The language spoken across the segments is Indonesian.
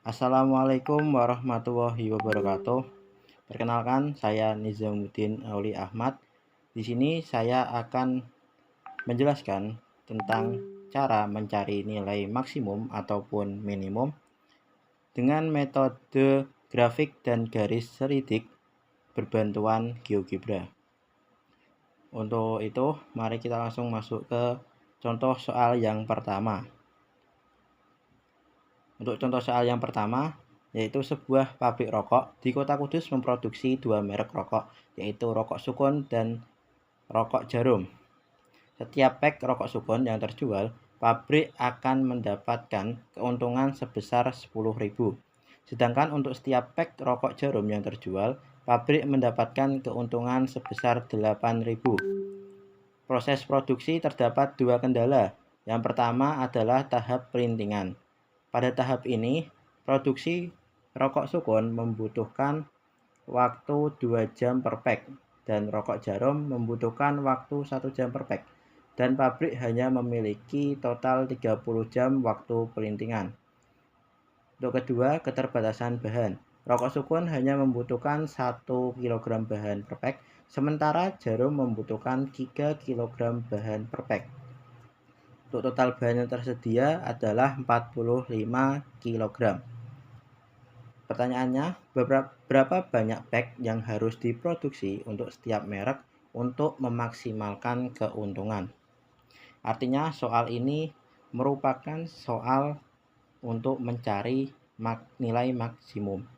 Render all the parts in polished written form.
Assalamualaikum warahmatullahi wabarakatuh. Perkenalkan, saya Nizamuddin Auli Ahmad. Di sini saya akan menjelaskan tentang cara mencari nilai maksimum ataupun minimum dengan metode grafik dan garis seritik berbantuan GeoGebra. Untuk itu, mari kita langsung masuk ke contoh soal yang pertama. Untuk contoh soal yang pertama, yaitu sebuah pabrik rokok di Kota Kudus memproduksi dua merek rokok, yaitu rokok sukun dan rokok jarum. Setiap pak rokok sukun yang terjual, pabrik akan mendapatkan keuntungan sebesar 10.000. Sedangkan untuk setiap pak rokok jarum yang terjual, pabrik mendapatkan keuntungan sebesar 8.000. Proses produksi terdapat dua kendala. Yang pertama adalah tahap perintingan. Pada tahap ini, produksi rokok sukun membutuhkan waktu 2 jam per pak dan rokok jarum membutuhkan waktu 1 jam per pak. Dan pabrik hanya memiliki total 30 jam waktu perintingan. Untuk kedua, keterbatasan bahan. Rokok sukun hanya membutuhkan 1 kg bahan per pak, sementara jarum membutuhkan 3 kg bahan per pak. Untuk total bahan yang tersedia adalah 45 kg. Pertanyaannya, berapa banyak pak yang harus diproduksi untuk setiap merek untuk memaksimalkan keuntungan? Artinya soal ini merupakan soal untuk mencari nilai maksimum.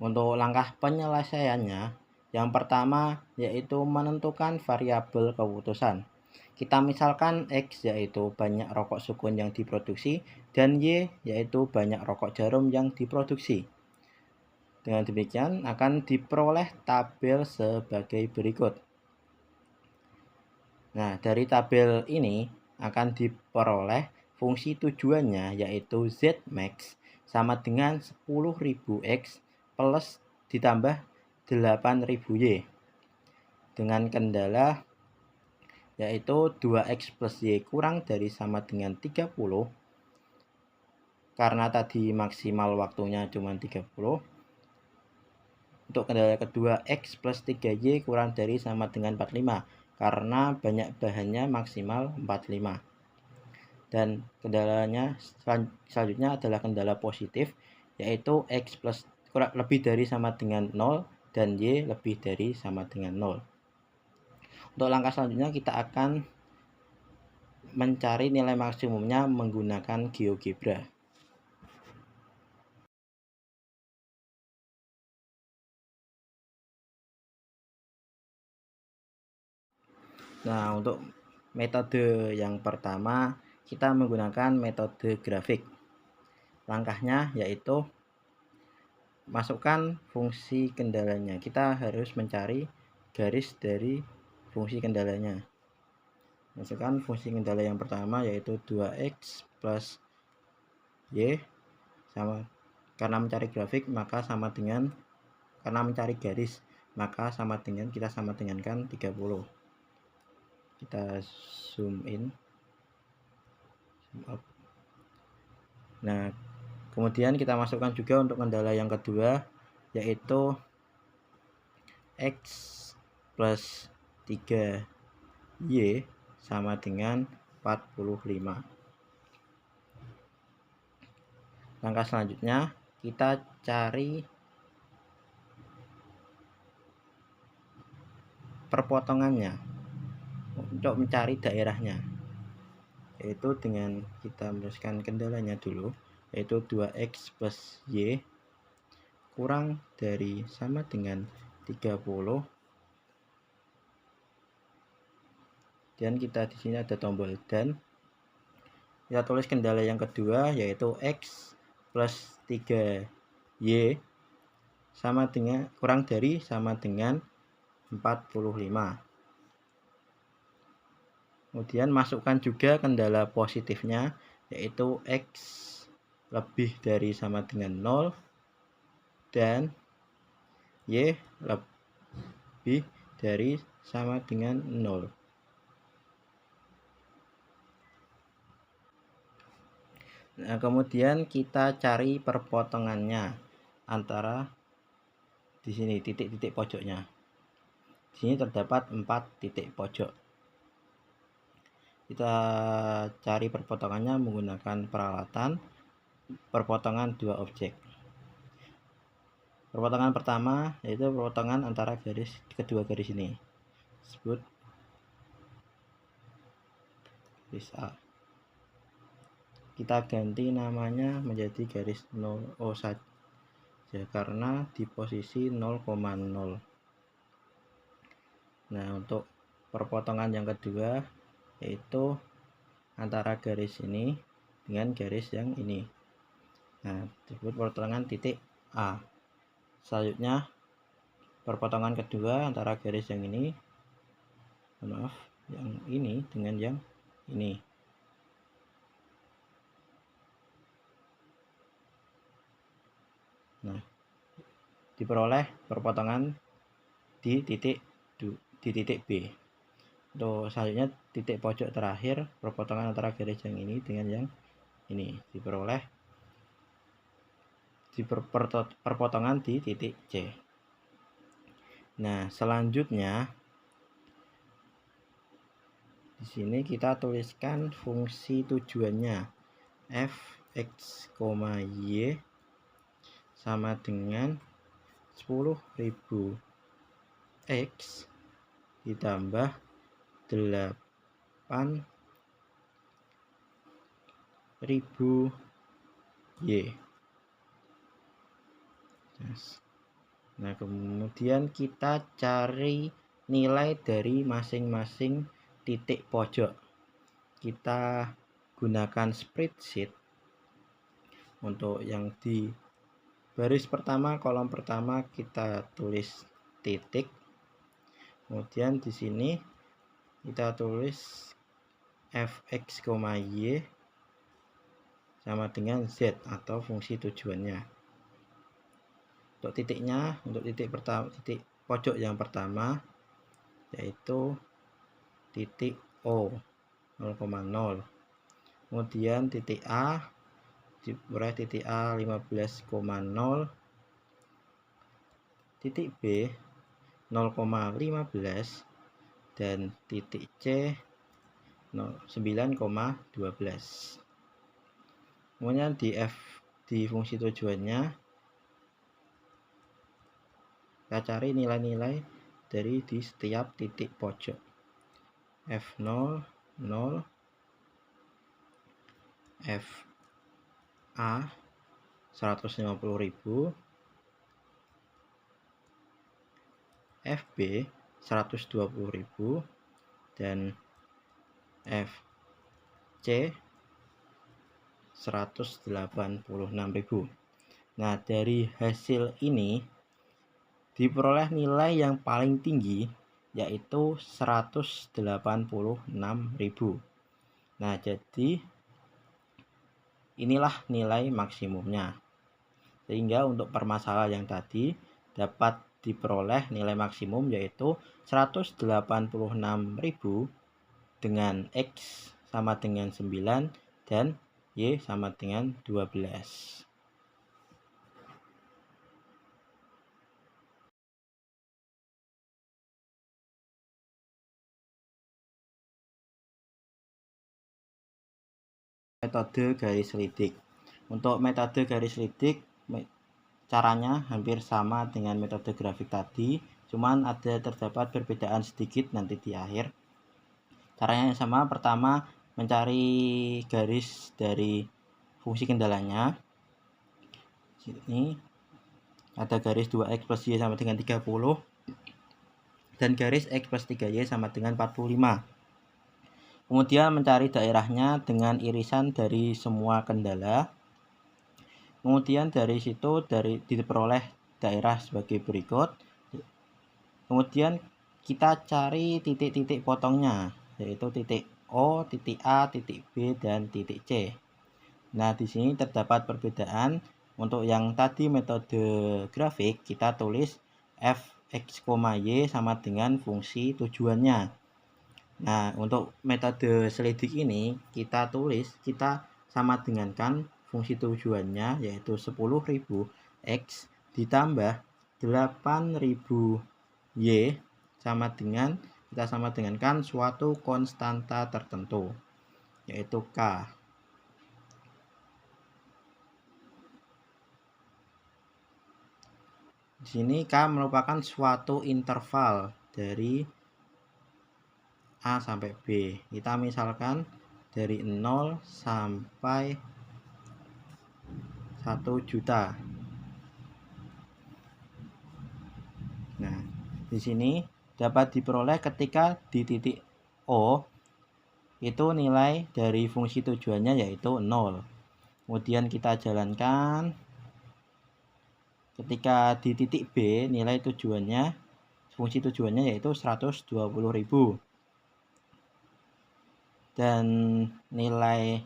Untuk langkah penyelesaiannya, yang pertama yaitu menentukan variabel keputusan. Kita misalkan X yaitu banyak rokok sukun yang diproduksi dan Y yaitu banyak rokok jarum yang diproduksi. Dengan demikian akan diperoleh tabel sebagai berikut. Nah, dari tabel ini akan diperoleh fungsi tujuannya yaitu Zmax sama dengan 10.000 X plus ditambah 8.000 Y. Dengan kendala yaitu 2X plus Y kurang dari sama dengan 30, karena tadi maksimal waktunya cuma 30. Untuk kendala kedua, X plus 3Y kurang dari sama dengan 45, karena banyak bahannya maksimal 45. Dan kendalanya selanjutnya adalah kendala positif, yaitu X plus lebih dari sama dengan 0 dan Y lebih dari sama dengan 0. Untuk langkah selanjutnya kita akan mencari nilai maksimumnya menggunakan GeoGebra. Nah, untuk metode yang pertama kita menggunakan metode grafik. Langkahnya yaitu masukkan fungsi kendalanya. Kita harus mencari garis dari fungsi kendalanya. Masukkan fungsi kendala yang pertama yaitu 2X plus Y sama, karena mencari grafik maka sama dengan, karena mencari garis maka sama dengan, kita sama dengankan 30. Kita zoom in, zoom up. Nah, kemudian kita masukkan juga untuk kendala yang kedua yaitu X plus 3Y sama dengan 45. Langkah selanjutnya kita cari perpotongannya untuk mencari daerahnya, yaitu dengan kita menuliskan kendalanya dulu, yaitu 2X plus Y kurang dari sama dengan 30, dan kita di sini ada tombol dan. Kita tulis kendala yang kedua yaitu X plus 3Y sama dengan kurang dari sama dengan 45. Kemudian masukkan juga kendala positifnya yaitu X lebih dari sama dengan 0 dan Y lebih dari sama dengan 0. Nah, kemudian kita cari perpotongannya antara di sini titik-titik pojoknya. Di sini terdapat 4 titik pojok. Kita cari perpotongannya menggunakan peralatan perpotongan dua objek. Perpotongan pertama yaitu perpotongan antara kedua garis ini. Disebut garis A. Kita ganti namanya menjadi garis 0 saja karena di posisi 0,0. Nah, untuk perpotongan yang kedua yaitu antara garis ini dengan garis yang ini. Nah, disebut perpotongan titik A. Selanjutnya perpotongan kedua antara garis yang ini, yang ini dengan yang ini. Nah, diperoleh perpotongan di titik B. Untuk selanjutnya titik pojok terakhir perpotongan antara garis yang ini dengan yang ini diperoleh di perpotongan di titik C. Nah, selanjutnya di sini kita tuliskan fungsi tujuannya f(x, y) sama dengan 10.000 x ditambah 8.000 y. Nah, kemudian kita cari nilai dari masing-masing titik pojok. Kita gunakan spreadsheet. Untuk yang di baris pertama, kolom pertama kita tulis titik. Kemudian di sini kita tulis f(x, y) sama dengan z atau fungsi tujuannya. Untuk titiknya, untuk titik pojok yang pertama yaitu titik O 0,0. Kemudian titik A diperoleh titik A 15,0, titik B 0,15 dan titik C 9,12. Kemudian di fungsi tujuannya kita cari nilai-nilai dari di setiap titik pojok. F0 0, FA 150.000, FB 120.000 dan FC 186.000. Nah, dari hasil ini diperoleh nilai yang paling tinggi yaitu 186.000. Nah, jadi inilah nilai maksimumnya. Sehingga untuk permasalahan yang tadi dapat diperoleh nilai maksimum yaitu 186.000 dengan X sama dengan 9 dan Y sama dengan 12. Metode garis lidik. Untuk metode garis lidik caranya hampir sama dengan metode grafik tadi, cuman terdapat perbedaan sedikit nanti di akhir. Caranya yang sama. Pertama, mencari garis dari fungsi kendalanya. Sini ada garis 2x plus y sama dengan 30 dan garis x plus 3y sama dengan 45. Kemudian mencari daerahnya dengan irisan dari semua kendala. Kemudian dari situ diperoleh daerah sebagai berikut. Kemudian kita cari titik-titik potongnya, yaitu titik O, titik A, titik B, dan titik C. Nah, di sini terdapat perbedaan. Untuk yang tadi metode grafik, kita tulis f(x, y) sama dengan fungsi tujuannya. Nah, untuk metode selidik ini kita sama dengankan fungsi tujuannya yaitu 10.000 X ditambah 8.000 Y sama dengankan suatu konstanta tertentu yaitu K. Di sini K merupakan suatu interval dari A sampai B. Kita misalkan dari 0 sampai 1 juta. Nah, di sini dapat diperoleh ketika di titik O itu nilai dari fungsi tujuannya yaitu 0. Kemudian kita jalankan. Ketika di titik B nilai tujuannya, fungsi tujuannya yaitu 120.000. Dan nilai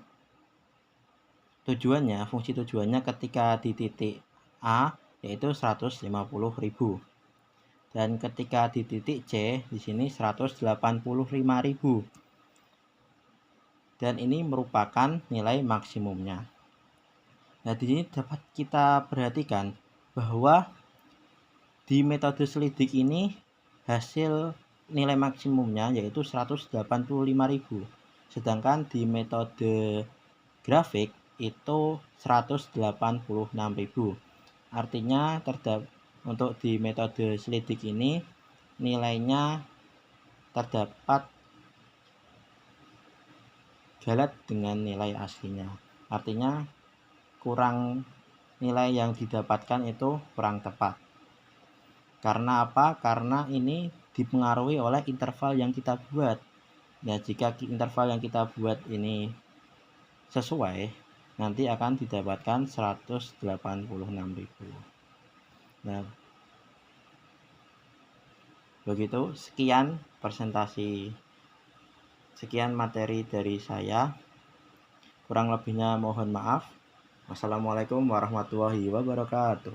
tujuannya, fungsi tujuannya ketika di titik A yaitu 150.000. Dan ketika di titik C di sini 185.000. Dan ini merupakan nilai maksimumnya. Nah, di sini dapat kita perhatikan bahwa di metode selidik ini hasil nilai maksimumnya yaitu 185.000. Sedangkan di metode grafik itu 186.000. Artinya untuk di metode selidik ini nilainya terdapat galat dengan nilai aslinya. Artinya nilai yang didapatkan itu kurang tepat. Karena apa? Karena ini dipengaruhi oleh interval yang kita buat. Ya, jika interval yang kita buat ini sesuai, nanti akan didapatkan 186.000. Nah, begitu. Sekian materi dari saya. Kurang lebihnya mohon maaf. Wassalamualaikum warahmatullahi wabarakatuh.